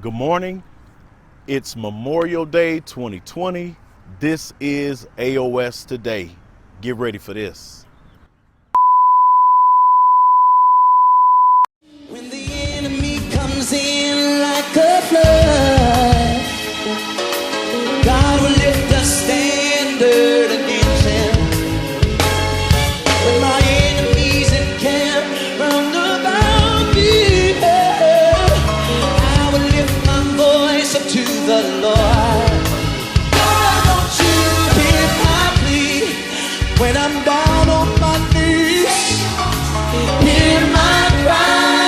Good morning. It's Memorial Day 2020. This is AOS Today. Get ready for this. When the enemy comes in like a flood, God will lift a standard against him. When my enemies encamp round about me, I will lift my voice up to the Lord. God, don't you hear my plea when I'm down on my knees? Hear my cry.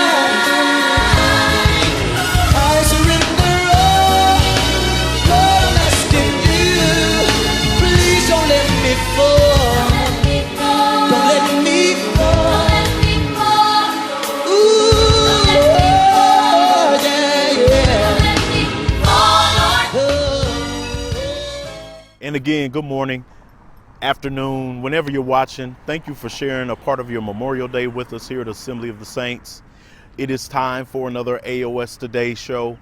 I surrender all, Lord, I'm asking you. Please don't let me fall. Don't let me fall. Ooh, yeah. And again, good morning, afternoon, whenever you're watching. Thank you for sharing a part of your Memorial Day with us here at Assembly of the Saints. It is time for another AOS Today show,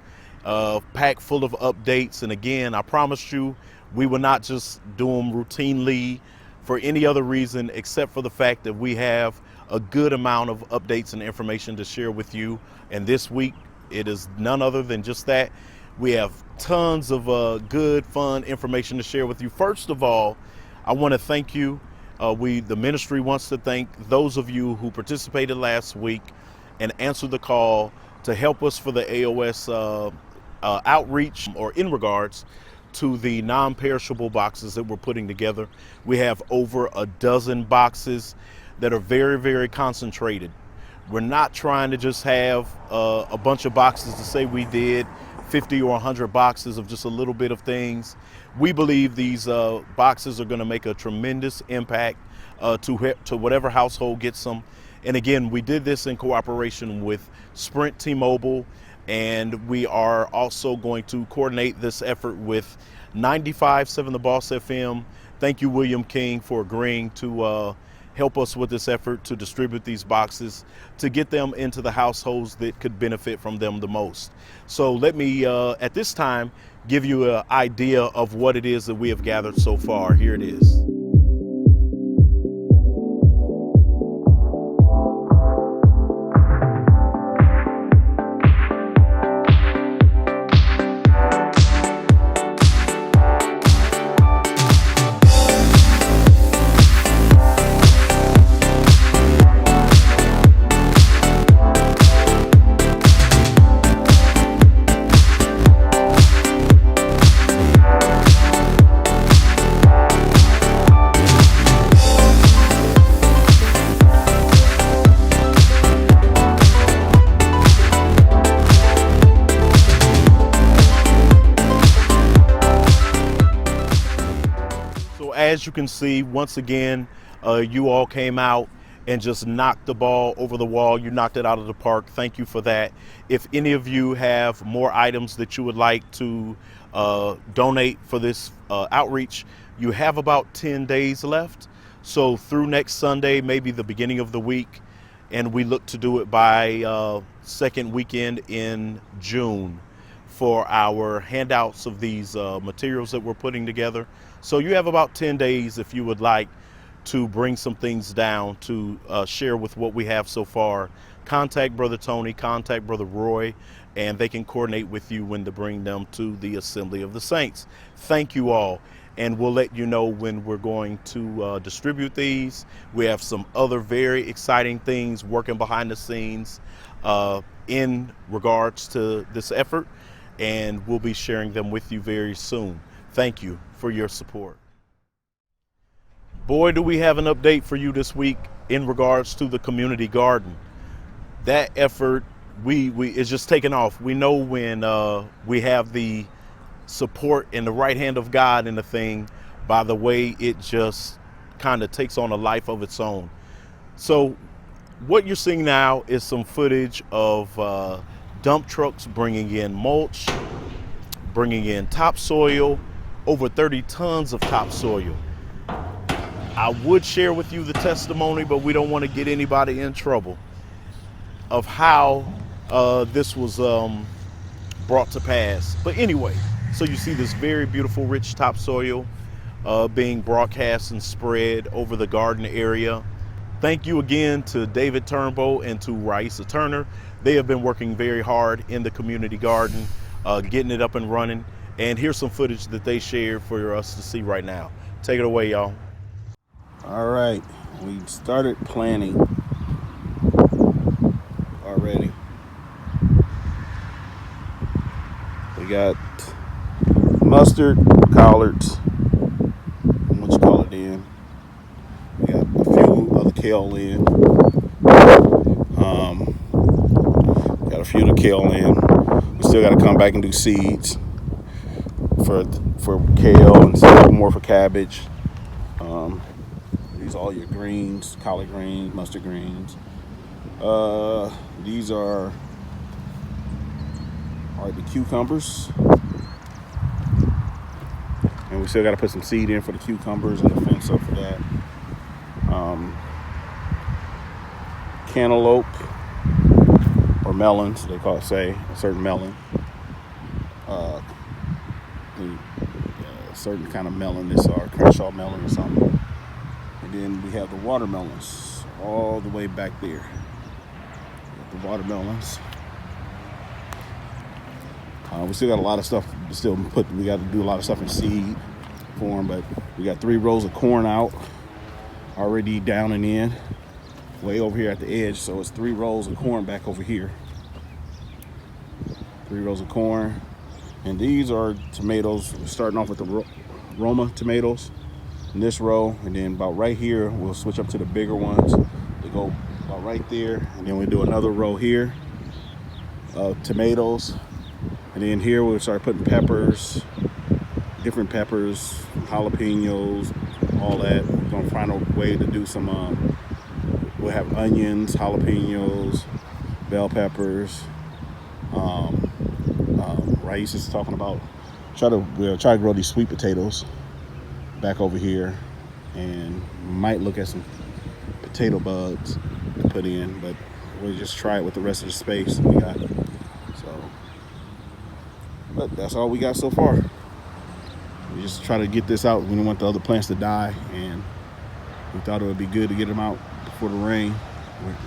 packed full of updates. And again, I promised you we will not just do them routinely for any other reason except for the fact that we have a good amount of updates and information to share with you. And this week, it is none other than just that. We have tons of good, fun information to share with you. First of all, I want to thank you. The ministry wants to thank those of you who participated last week and answered the call to help us for the AOS outreach, or in regards to the non-perishable boxes that we're putting together. We have over a dozen boxes that are very, very concentrated. We're not trying to just have a bunch of boxes to say we did 50 or 100 boxes of just a little bit of things. We believe these boxes are going to make a tremendous impact to whatever household gets them. And again, we did this in cooperation with Sprint T-Mobile, and we are also going to coordinate this effort with 95.7 The Boss FM. Thank you, William King, for agreeing to help us with this effort to distribute these boxes, to get them into the households that could benefit from them the most. So let me, at this time, give you an idea of what it is that we have gathered so far. Here it is. As you can see, once again, you all came out and just knocked the ball over the wall. You knocked it out of the park. Thank you for that. If any of you have more items that you would like to donate for this outreach, you have about 10 days left. So through next Sunday, maybe the beginning of the week, and we look to do it by second weekend in June for our handouts of these materials that we're putting together. So you have about 10 days if you would like to bring some things down to share with what we have so far. Contact Brother Tony, contact Brother Roy, and they can coordinate with you when to bring them to the Assembly of the Saints. Thank you all, and we'll let you know when we're going to distribute these. We have some other very exciting things working behind the scenes in regards to this effort, and we'll be sharing them with you very soon. Thank you for your support. Boy, do we have an update for you this week in regards to the community garden. That effort, is just taking off. We know when we have the support and the right hand of God in the thing, by the way it just kind of takes on a life of its own. So what you're seeing now is some footage of dump trucks bringing in mulch, bringing in topsoil, over 30 tons of topsoil. I would share with you the testimony, but we don't want to get anybody in trouble, of how this was brought to pass. But anyway, so you see this very beautiful, rich topsoil being broadcast and spread over the garden area. Thank you again to David Turnbow and to Raisa Turner. They have been working very hard in the community garden, getting it up and running. And here's some footage that they shared for us to see right now. Take it away, y'all. All right, we started planting already. We got mustard, collards, what you call it in. We got a few of the kale in. Got a few of the kale in. We still got to come back and do seeds for kale and some more for cabbage. These are all your greens, collard greens, mustard greens. These are the cucumbers. And we still got to put some seed in for the cucumbers and the fence up for that. Cantaloupe, or melons, they call it, say, a certain melon. A certain kind of melon, this are Crenshaw melon or something. And then we have the watermelons all the way back there. The watermelons. We still got a lot of stuff. We got to do a lot of stuff in seed form, but we got 3 rows of corn out already down and in, way over here at the edge. So it's 3 rows of corn back over here. 3 rows of corn, and these are tomatoes. We're starting off with the Roma tomatoes in this row, and then about right here we'll switch up to the bigger ones. They go about right there, and then we do another row here of tomatoes. And then here we'll start putting peppers, different peppers, jalapenos, all that. We're gonna find a way to do some, we'll have onions, jalapenos, bell peppers. Rice is talking about, we'll try to grow these sweet potatoes back over here, and might look at some potato buds to put in, but we'll just try it with the rest of the space we got. But that's all we got so far. We just try to get this out. We don't want the other plants to die, and we thought it would be good to get them out before the rain.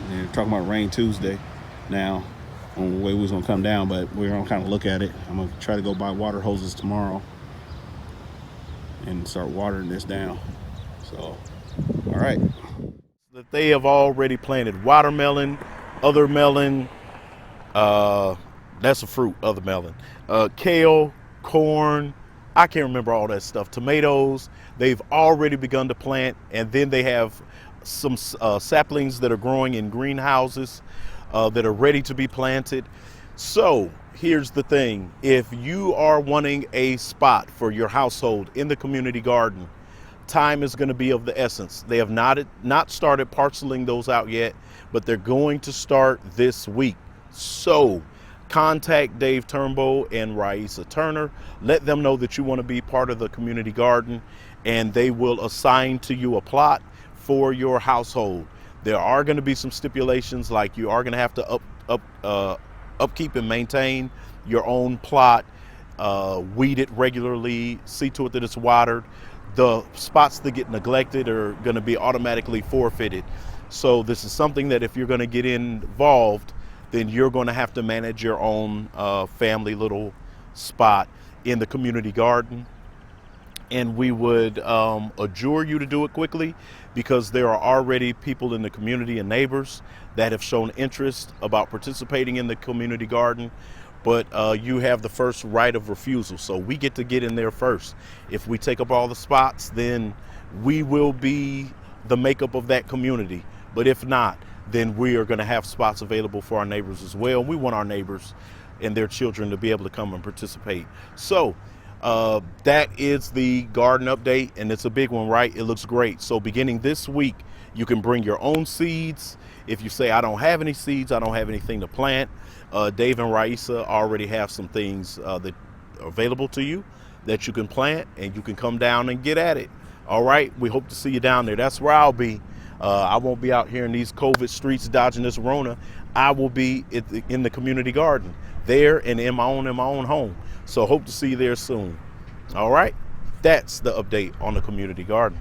We're talking about rain Tuesday now, on the way we was gonna come down, but we're gonna kind of look at it. I'm gonna try to go buy water hoses tomorrow and start watering this down. So, all right. That they have already planted watermelon, other melon, that's a fruit, other melon, kale, corn, I can't remember all that stuff, tomatoes. They've already begun to plant, and then they have some saplings that are growing in greenhouses that are ready to be planted. So here's the thing. If you are wanting a spot for your household in the community garden, time is going to be of the essence. They have not started parceling those out yet, but they're going to start this week. So contact Dave Turnbow and Raisa Turner. Let them know that you want to be part of the community garden, and they will assign to you a plot for your household. There are going to be some stipulations, like you are going to have to upkeep and maintain your own plot, weed it regularly, see to it that it's watered. The spots that get neglected are going to be automatically forfeited. So this is something that if you're going to get involved, then you're going to have to manage your own family little spot in the community garden. And we would adjure you to do it quickly, because there are already people in the community and neighbors that have shown interest about participating in the community garden. But you have the first right of refusal. So we get to get in there first. If we take up all the spots, then we will be the makeup of that community. But if not, then we are going to have spots available for our neighbors as well. We want our neighbors and their children to be able to come and participate. So that is the garden update, and it's a big one, right? It looks great. So beginning this week, you can bring your own seeds. If you say, I don't have any seeds, I don't have anything to plant, Dave and Raisa already have some things that are available to you that you can plant, and you can come down and get at it. All right, we hope to see you down there. That's where I'll be. I won't be out here in these COVID streets dodging this Rona. I will be in the community garden. there and in my own home. So hope to see you there soon. All right, that's the update on the community garden.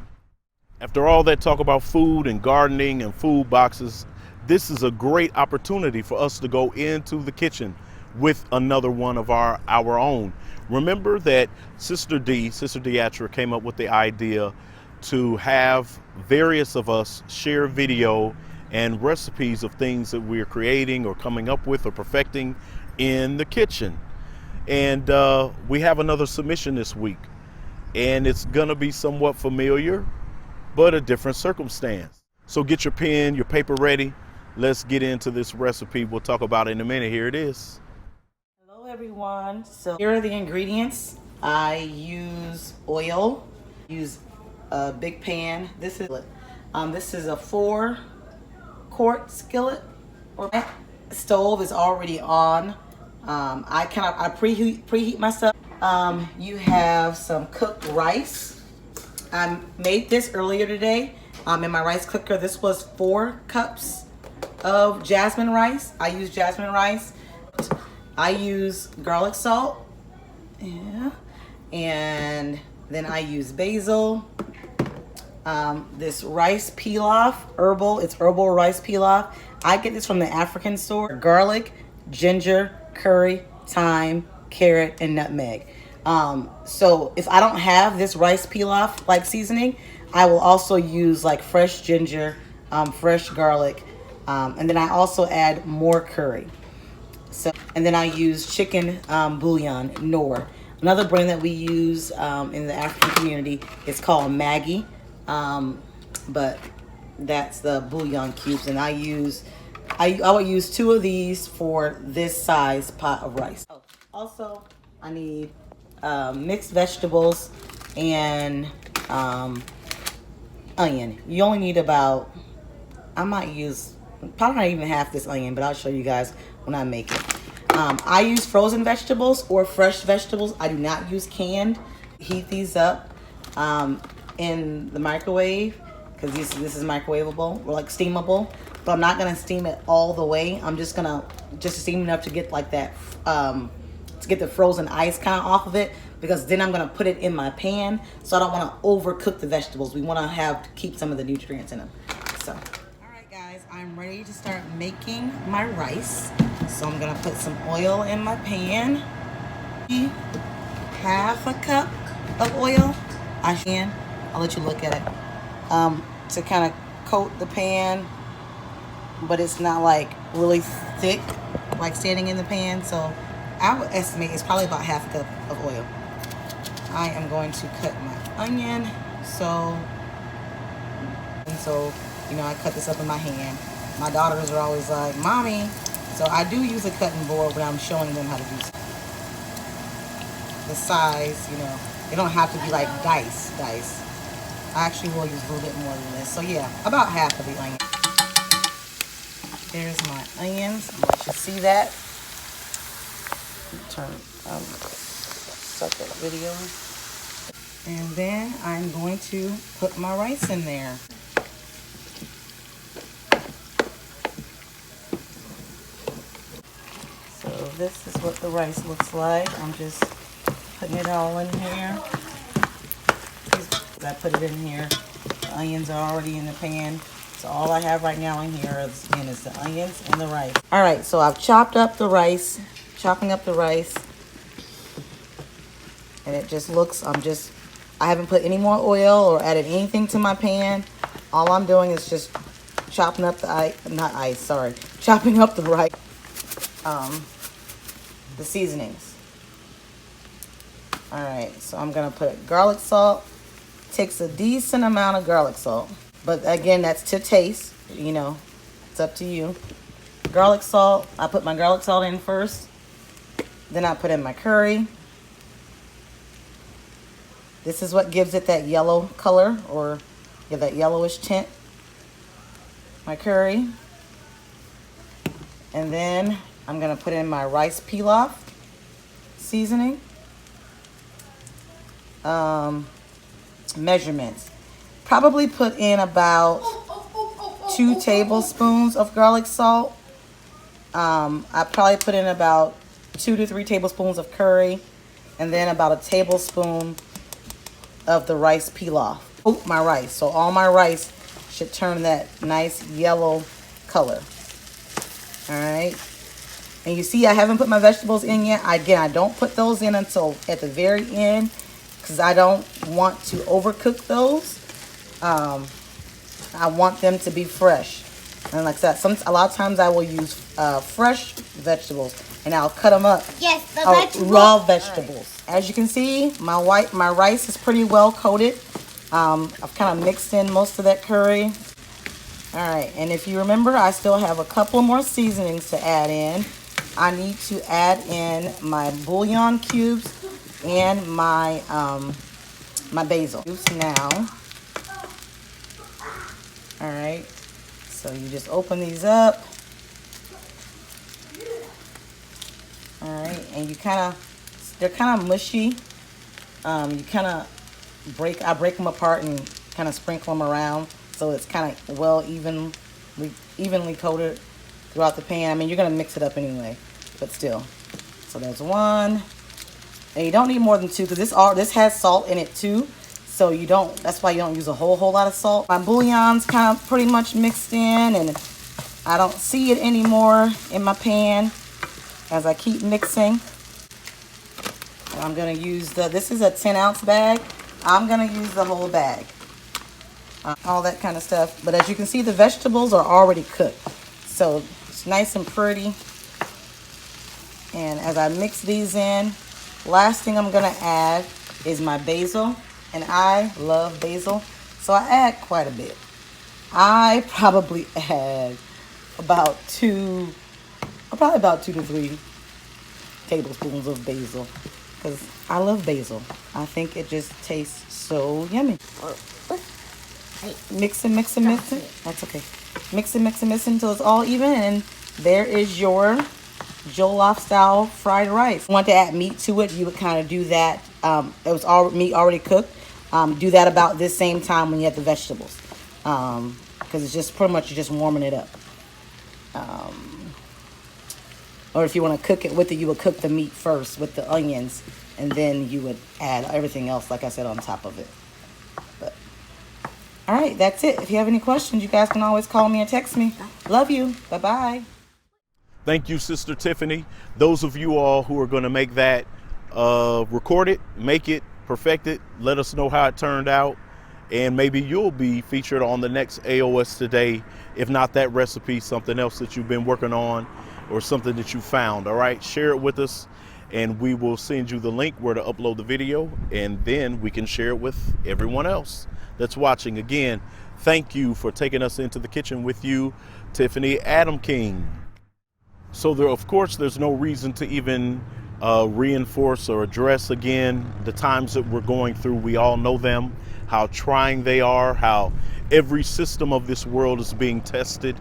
After all that talk about food and gardening and food boxes, this is a great opportunity for us to go into the kitchen with another one of our own. Remember that Sister Deatra, came up with the idea to have various of us share video and recipes of things that we're creating or coming up with or perfecting in the kitchen. And we have another submission this week, and it's gonna be somewhat familiar, but a different circumstance. So get your pen, your paper ready. Let's get into this recipe. We'll talk about it in a minute. Here it is. Hello everyone. So here are the ingredients. I use oil, use a big pan. This is a 4-quart skillet, or stove is already on. I preheat my stuff. You have some cooked rice. I made this earlier today in my rice cooker. This was 4 cups of jasmine rice. I use jasmine rice. I use garlic salt, yeah, and then I use basil. This rice pilaf, it's herbal rice pilaf. I get this from the African store. Garlic, ginger, curry, thyme, carrot, and nutmeg. So if I don't have this rice pilaf like seasoning, I will also use like fresh ginger, fresh garlic, and then I also add more curry. So, and then I use chicken bouillon, Knorr. Another brand that we use in the African community is called Maggi, but that's the bouillon cubes. And I would use 2 of these for this size pot of rice. Also, I need mixed vegetables and onion. You only need about, I might use probably not even half this onion, but I'll show you guys when I make it. I use frozen vegetables or fresh vegetables. I do not use canned. Heat these up in the microwave, because this is microwavable or like steamable, but I'm not gonna steam it all the way. I'm just gonna steam enough to get like that, to get the frozen ice kind of off of it, because then I'm gonna put it in my pan. So I don't wanna overcook the vegetables. We wanna keep some of the nutrients in them. So. I'm ready to start making my rice. So I'm gonna put some oil in my pan. Half a cup of oil. I'll let you look at it. To kind of coat the pan, but it's not like really thick, like standing in the pan. So I would estimate it's probably about half a cup of oil. I am going to cut my onion. So you know, I cut this up in my hand. My daughters are always like, Mommy. So I do use a cutting board when I'm showing them how to do the size, you know. They don't have to be like dice. I actually will use a little bit more than this. So yeah, about half of the onion. There's my onions. I'm gonna let you see that. Start that video. And then I'm going to put my rice in there. So this is what the rice looks like. I'm just putting it all in here. I put it in here. The onions are already in the pan. So all I have right now in here is the onions and the rice. All right, so I've chopping up the rice. And it just looks, I haven't put any more oil or added anything to my pan. All I'm doing is just chopping up the chopping up the rice, the seasonings. All right, so I'm gonna put garlic salt. Takes a decent amount of garlic salt, but again, that's to taste, you know, it's up to you. Garlic salt, I put my garlic salt in first, then I put in my curry. This is what gives it that yellow color, or that yellowish tint. My curry. And then I'm gonna put in my rice pilaf seasoning. Measurements. Probably put in about 2 tablespoons of garlic salt. I probably put in about 2 to 3 tablespoons of curry, and then about a tablespoon of the rice pilaf. Oh, my rice. So all my rice should turn that nice yellow color. All right. And you see I haven't put my vegetables in yet. Again, I don't put those in until at the very end because I don't want to overcook those. I want them to be fresh. And like that, a lot of times I will use fresh vegetables, and I'll cut them up. Yes, the vegetables. Raw vegetables. Right. As you can see, my rice is pretty well coated. I've kind of mixed in most of that curry. All right, and if you remember, I still have a couple more seasonings to add in. I need to add in my bouillon cubes and my my basil cubes now. All right, so you just open these up. All right, and they're kind of mushy. You kind of I break them apart and kind of sprinkle them around so it's kind of evenly coated throughout the pan. I mean, you're gonna mix it up anyway, but still. So there's one, and you don't need more than 2 because this has salt in it too. So that's why you don't use a whole lot of salt. My bouillon's kind of pretty much mixed in, and I don't see it anymore in my pan as I keep mixing. And I'm gonna use this is a 10-ounce bag. I'm gonna use the whole bag. All that kind of stuff. But as you can see, the vegetables are already cooked. So it's nice and pretty. And as I mix these in, last thing I'm gonna add is my basil. And I love basil, so I add quite a bit. I probably add about 2 to 3 tablespoons of basil because I love basil. I think it just tastes so yummy. Mix it. That's okay. Mix it until it's all even, and there is your jollof style fried rice. If you want to add meat to it, you would kind of do that. It was meat already cooked. Do that about this same time when you add the vegetables, because it's just pretty much you're just warming it up. Or if you want to cook it with it, you would cook the meat first with the onions, and then you would add everything else, like I said, on top of it. But all right, that's it. If you have any questions, you guys can always call me or text me. Love you. Bye-bye. Thank you, Sister Tiffany. Those of you all who are going to make that, record it, make it, perfect it, let us know how it turned out, and maybe you'll be featured on the next AOS Today. If not that recipe, something else that you've been working on or something that you found. All right, share it with us, and we will send you the link where to upload the video, and then we can share it with everyone else that's watching. Again, thank you for taking us into the kitchen with you, Tiffany Adam King. So of course, there's no reason to even reinforce or address again the times that we're going through. We all know them, how trying they are, how every system of this world is being tested.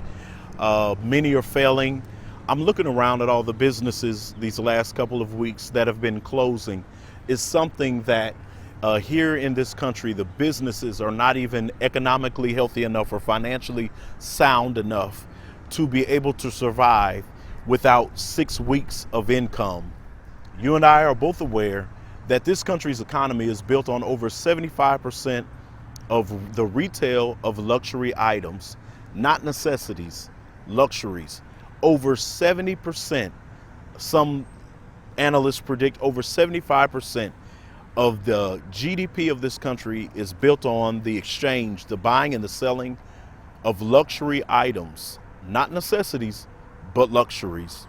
Many are failing. I'm looking around at all the businesses these last couple of weeks that have been closing. It's something that here in this country, the businesses are not even economically healthy enough or financially sound enough to be able to survive without 6 weeks of income. You and I are both aware that this country's economy is built on over 75% of the retail of luxury items, not necessities, luxuries. Over 70%, some analysts predict over 75% of the GDP of this country is built on the exchange, the buying and the selling of luxury items, not necessities, but luxuries.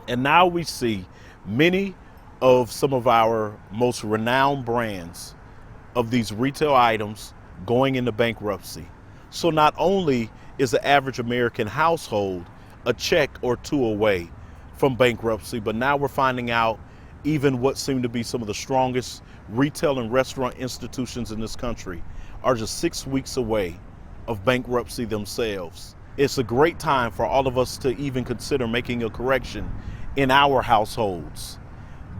And now we see many of some of our most renowned brands of these retail items going into bankruptcy. So not only is the average American household a check or 2 away from bankruptcy, but now we're finding out even what seem to be some of the strongest retail and restaurant institutions in this country are just 6 weeks away of bankruptcy themselves. It's a great time for all of us to even consider making a correction in our households,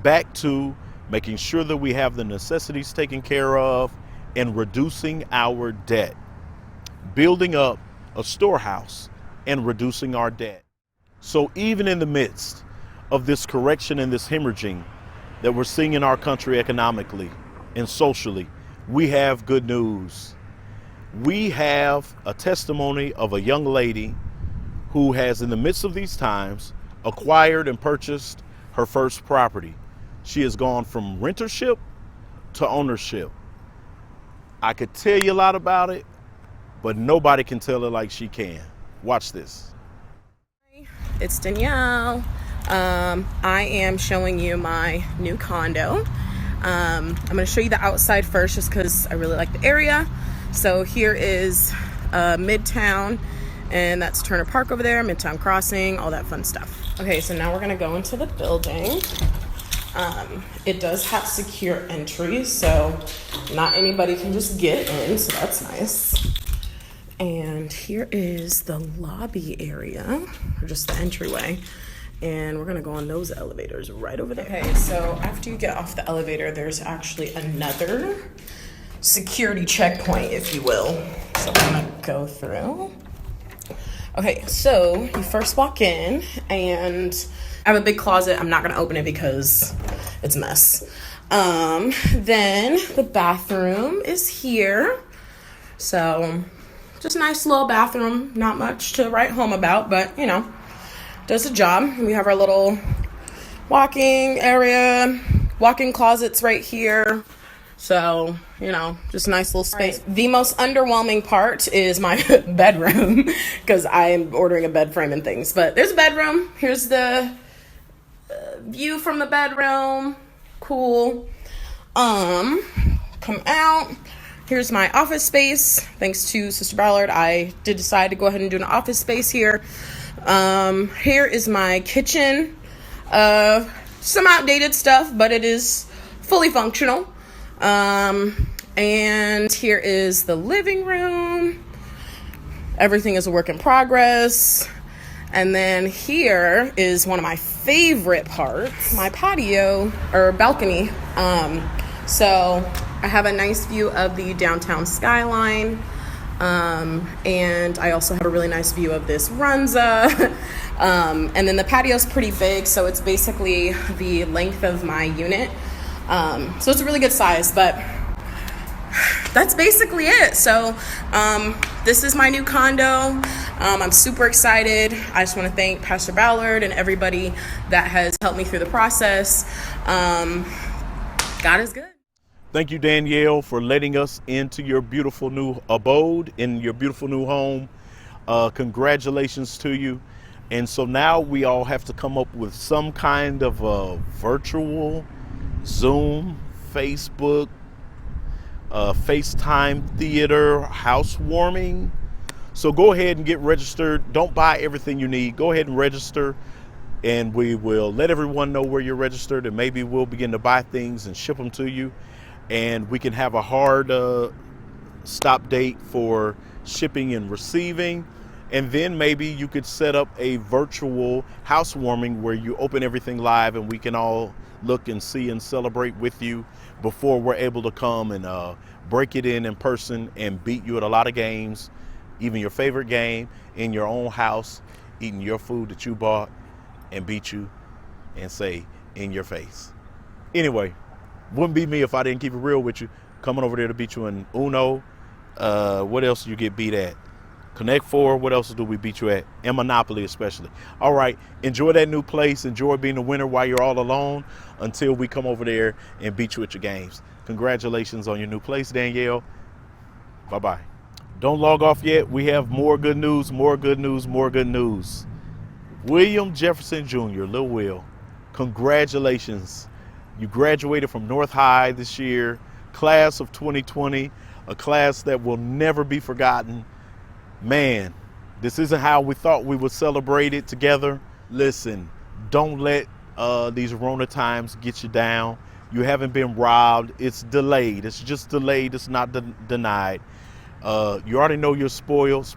back to making sure that we have the necessities taken care of and reducing our debt, building up a storehouse and reducing our debt. So even in the midst of this correction and this hemorrhaging that we're seeing in our country economically and socially, we have good news. We have a testimony of a young lady who has, in the midst of these times, acquired and purchased her first property. She has gone from rentership to ownership. I could tell you a lot about it, but nobody can tell it like she can. Watch this. It's Danielle. I am showing you my new condo. I'm going to show you the outside first just because I really like the area. So here is Midtown, and that's Turner Park over there, Midtown Crossing, all that fun stuff. Okay, so now we're going to go into the building. It does have secure entry, so not anybody can just get in, so that's nice. And here is the lobby area, or just the entryway. And we're gonna go on those elevators right over there. Okay, so after you get off the elevator, there's actually another security checkpoint, if you will. So I'm gonna go through. Okay, so you first walk in, and I have a big closet. I'm not gonna open it because it's a mess. Then the bathroom is here. So just a nice little bathroom, not much to write home about, but you know, does the job. We have our little walking area, walk-in closets right here. So, you know, just a nice little space. Right. The most underwhelming part is my bedroom because I'm ordering a bed frame and things. But there's a bedroom. Here's the view from the bedroom. Cool. Come out. Here's my office space. Thanks to Sister Ballard, I did decide to go ahead and do an office space here. Here is my kitchen. Some outdated stuff, but it is fully functional. And here is the living room. Everything is a work in progress. And then here is one of my favorite parts, my patio or balcony. So I have a nice view of the downtown skyline. And I also have a really nice view of this Runza. And then the patio is pretty big, so it's basically the length of my unit. So it's a really good size, but that's basically it. So this is my new condo. I'm super excited. I just want to thank Pastor Ballard and everybody that has helped me through the process. God is good. Thank you, Danielle, for letting us into your beautiful new abode, in your beautiful new home. Congratulations to you. And so now we all have to come up with some kind of a virtual Zoom, Facebook, FaceTime theater, housewarming. So go ahead and get registered. Don't buy everything you need. Go ahead and register, and we will let everyone know where you're registered, and maybe we'll begin to buy things and ship them to you. And we can have a hard stop date for shipping and receiving. And then maybe you could set up a virtual housewarming where you open everything live and we can all look and see and celebrate with you before we're able to come and break it in person and beat you at a lot of games, even your favorite game, in your own house, eating your food that you bought, and beat you and say in your face. Anyway, wouldn't be me if I didn't keep it real with you. Coming over there to beat you in Uno. What else do you get beat at? Connect Four. What else do we beat you at? And Monopoly especially. All right. Enjoy that new place. Enjoy being a winner while you're all alone until we come over there and beat you at your games. Congratulations on your new place, Danielle. Bye-bye. Don't log off yet. We have more good news, more good news, more good news. William Jefferson Jr., Lil Will, congratulations. You graduated from North High this year, class of 2020, a class that will never be forgotten. Man, this isn't how we thought we would celebrate it together. Listen, don't let these Rona times get you down. You haven't been robbed. It's delayed. It's just delayed. It's not denied. You already know you're spoiled,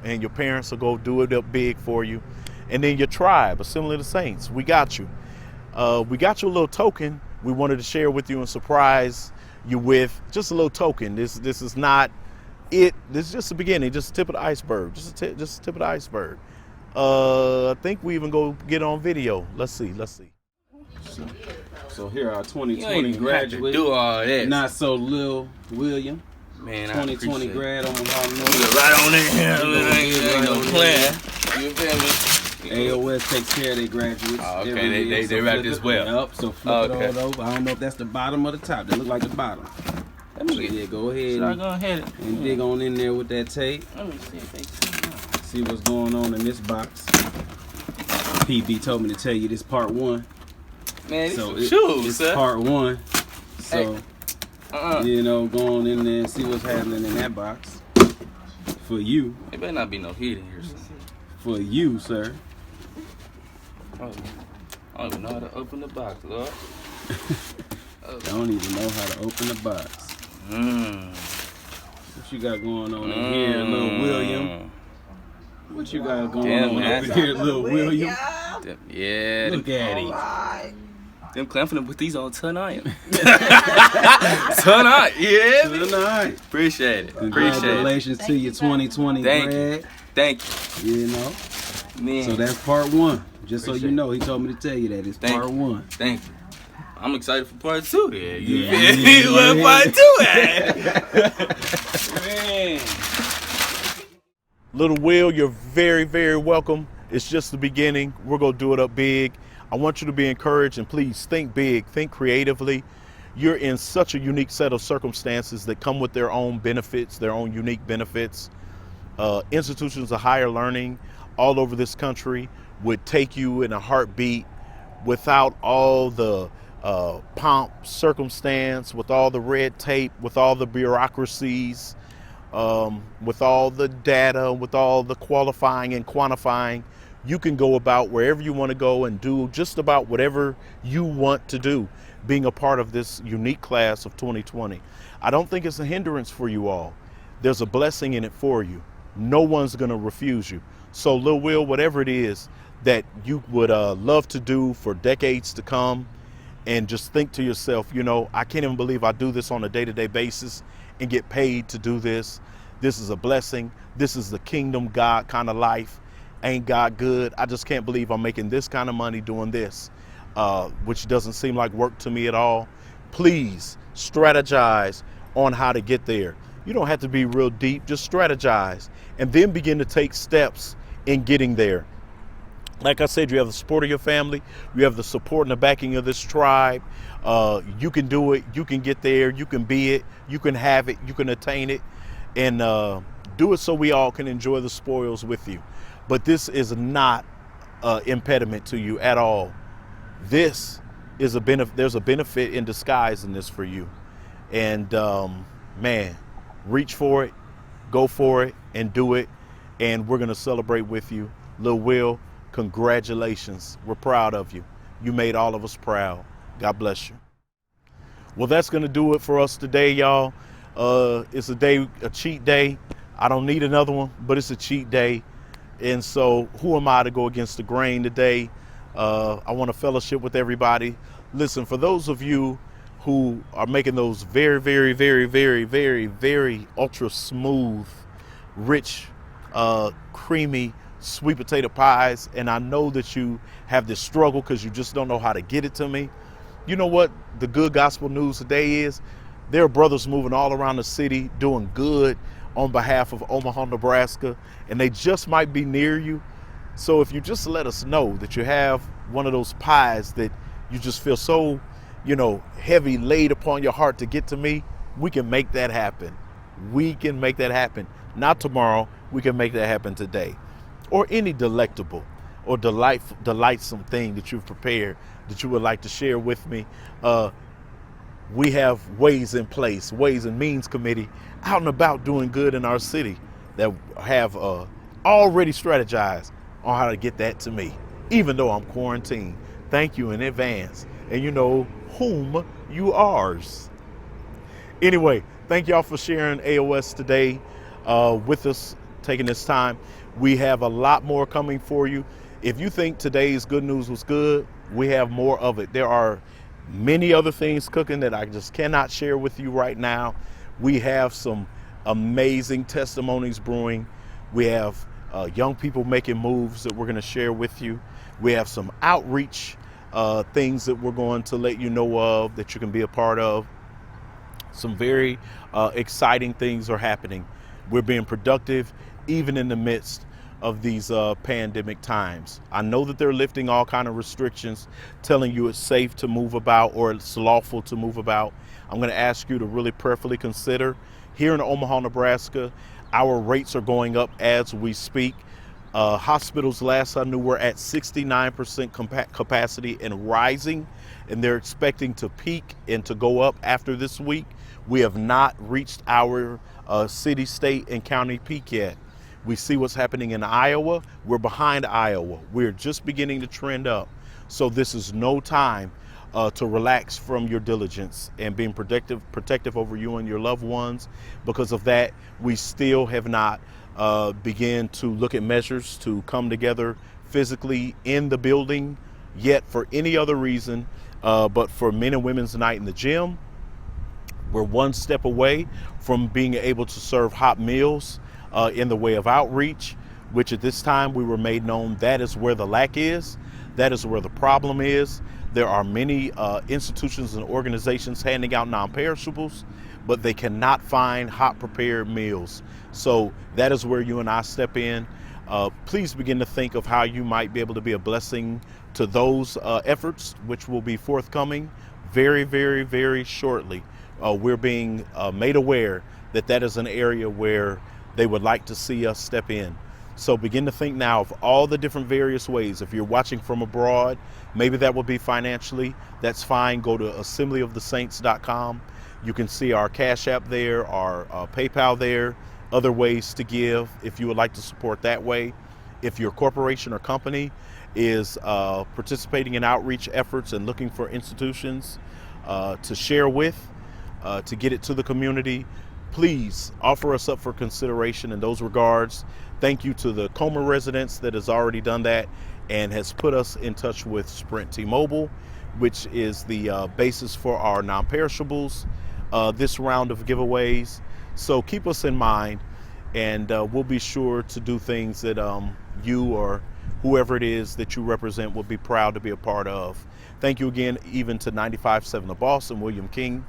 and your parents will go do it up big for you. And then your tribe, Assembly of the Saints, we got you. We got you a little token we wanted to share with you and surprise you with. Just a little token. This is not it. This is just the beginning, just the tip of the iceberg. Just the tip of the iceberg. I think we even go get on video. Let's see. So here are You ain't 2020 even have to graduates. do all that. Not so Lil William. Man, 2020 I grad on Harlem Put North. it right on there. Ain't no Right on plan. You feel me? AOS takes care of their graduates. Oh, okay, every year, they wrap flip this it well. Up, so flip Okay. it all over. I don't know if that's the bottom or the top. They look like the bottom. Let me So get yeah, go ahead Should I and, go ahead and dig on in there with that tape. Let me see if they see. See what's going on in this box. PB told me to tell you this part one. Man, these So some it- shoes, it's sir. part one. So Uh-uh. you know, go on in there and see what's happening in that box. For you. There better not be no heat in here, son. For you, sir. Oh, I don't even know how to open the box, Lord. I don't even know how to open the box. What you got going on in here, little William? What you got going Damn, on man. over here, little William? Yeah. Look at him. Them clamping with these on tonight. Tonight, yeah. Tonight. Appreciate it. Appreciate it. Congratulations to your 2020 Thank grad. you. Thank You know. you. Man. So that's part one. Just so you Appreciate know, he told me to tell you that it's Thank part you. one. Thank you. I'm excited for part two then. You Yeah. feel me? Where part two at? Man. Little Will, you're very, very welcome. It's just the beginning. We're going to do it up big. I want you to be encouraged, and please think big, think creatively. You're in such a unique set of circumstances that come with their own benefits, their own unique benefits. Institutions of higher learning all over this country would take you in a heartbeat without all the pomp, circumstance, with all the red tape, with all the bureaucracies, with all the data, with all the qualifying and quantifying. You can go about wherever you want to go and do just about whatever you want to do, being a part of this unique class of 2020. I don't think it's a hindrance for you all. There's a blessing in it for you. No one's going to refuse you. So, Lil Will, whatever it is that you would love to do for decades to come, and just think to yourself, you know, I can't even believe I do this on a day-to-day basis and get paid to do this. This is a blessing. This is the kingdom God kind of life. Ain't God good? I just can't believe I'm making this kind of money doing this, which doesn't seem like work to me at all. Please strategize on how to get there. You don't have to be real deep, just strategize and then begin to take steps in getting there. Like I said, you have the support of your family, you have the support and the backing of this tribe. You can do it, you can get there, you can be it, you can have it, you can attain it, and do it so we all can enjoy the spoils with you. But this is not an impediment to you at all. This is a benefit. There's a benefit in disguise in this for you. And man, reach for it, go for it, and do it. And we're going to celebrate with you. Lil Will, congratulations. We're proud of you. You made all of us proud. God bless you. Well, that's going to do it for us today, y'all. It's a cheat day. I don't need another one, but it's a cheat day. And so who am I to go against the grain today? I want to fellowship with everybody. Listen, for those of you who are making those very, very, very, very, very, very ultra smooth, rich, creamy sweet potato pies, and I know that you have this struggle because you just don't know how to get it to me. You know what the good gospel news today is? There are brothers moving all around the city doing good on behalf of Omaha, Nebraska, and they just might be near you. So if you just let us know that you have one of those pies that you just feel so, heavy laid upon your heart to get to me, we can make that happen. We can make that happen. Not tomorrow, we can make that happen today. Or any delectable or delightsome thing that you've prepared that you would like to share with me. We have ways in place, Ways and Means Committee out and about doing good in our city that have already strategized on how to get that to me, even though I'm quarantined. Thank you in advance. And you know whom you ours. Anyway, thank y'all for sharing AOS today with us, taking this time. We have a lot more coming for you. If you think today's good news was good, we have more of it. There are many other things cooking that I just cannot share with you right now. We have some amazing testimonies brewing. We have young people making moves that we're going to share with you. We have some outreach things that we're going to let you know of that you can be a part of. Some very exciting things are happening. We're being productive even in the midst of these pandemic times. I know that they're lifting all kind of restrictions, telling you it's safe to move about or it's lawful to move about. I'm going to ask you to really prayerfully consider. Here in Omaha, Nebraska, our rates are going up as we speak. Hospitals, last I knew, were at 69% capacity and rising, and they're expecting to peak and to go up after this week. We have not reached our city, state, and county peak yet. We see what's happening in Iowa. We're behind Iowa. We're just beginning to trend up. So this is no time to relax from your diligence and being protective over you and your loved ones. Because of that, we still have not began to look at measures to come together physically in the building yet for any other reason but for Men and Women's Night in the gym. We're one step away from being able to serve hot meals in the way of outreach, which at this time we were made known that is where the lack is. That is where the problem is. There are many institutions and organizations handing out non-perishables, but they cannot find hot prepared meals. So that is where you and I step in. Please begin to think of how you might be able to be a blessing to those efforts, which will be forthcoming very, very, very shortly. We're being made aware that that is an area where they would like to see us step in. So begin to think now of all the different various ways. If you're watching from abroad, maybe that will be financially. That's fine. Go to assemblyofthesaints.com. You can see our Cash App there, our PayPal there, other ways to give if you would like to support that way. If your corporation or company is participating in outreach efforts and looking for institutions to share with, to get it to the community, please offer us up for consideration in those regards. Thank you to the Comer residents that has already done that and has put us in touch with Sprint T-Mobile, which is the basis for our non-perishables, this round of giveaways. So keep us in mind, and we'll be sure to do things that you or whoever it is that you represent will be proud to be a part of. Thank you again, even to 95.7 The Boss and William King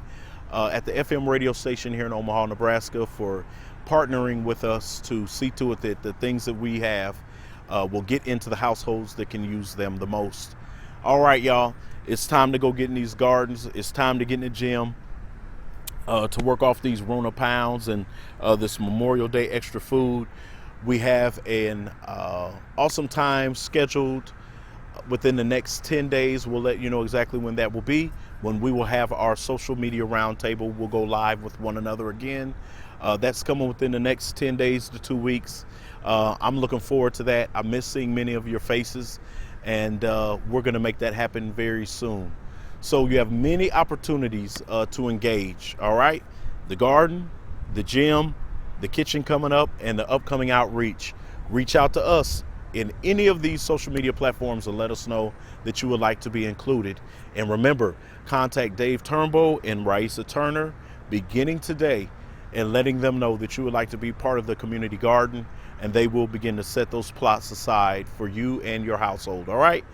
at the FM radio station here in Omaha, Nebraska, for partnering with us to see to it that the things that we have will get into the households that can use them the most. All right, y'all, it's time to go get in these gardens. It's time to get in the gym to work off these Rona pounds and this Memorial Day extra food. We have an awesome time scheduled within the next 10 days. We'll let you know exactly when that will be, when we will have our social media roundtable. We'll go live with one another again. That's coming within the next 10 days to 2 weeks. I'm looking forward to that. I miss seeing many of your faces, and we're going to make that happen very soon. So you have many opportunities to engage, all right? The garden, the gym, the kitchen coming up, and the upcoming outreach. Reach out to us in any of these social media platforms and let us know that you would like to be included. And remember, contact Dave Turnbow and Raisa Turner beginning today and letting them know that you would like to be part of the community garden, and they will begin to set those plots aside for you and your household. All right?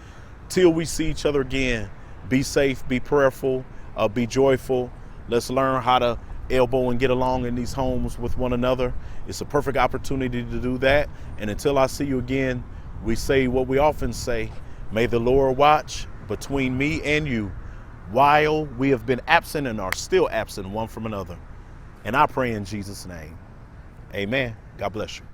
Till we see each other again, be safe, be prayerful, be joyful. Let's learn how to elbow and get along in these homes with one another. It's a perfect opportunity to do that. And until I see you again, we say what we often say: may the Lord watch between me and you while we have been absent and are still absent one from another. And I pray in Jesus' name. Amen. God bless you.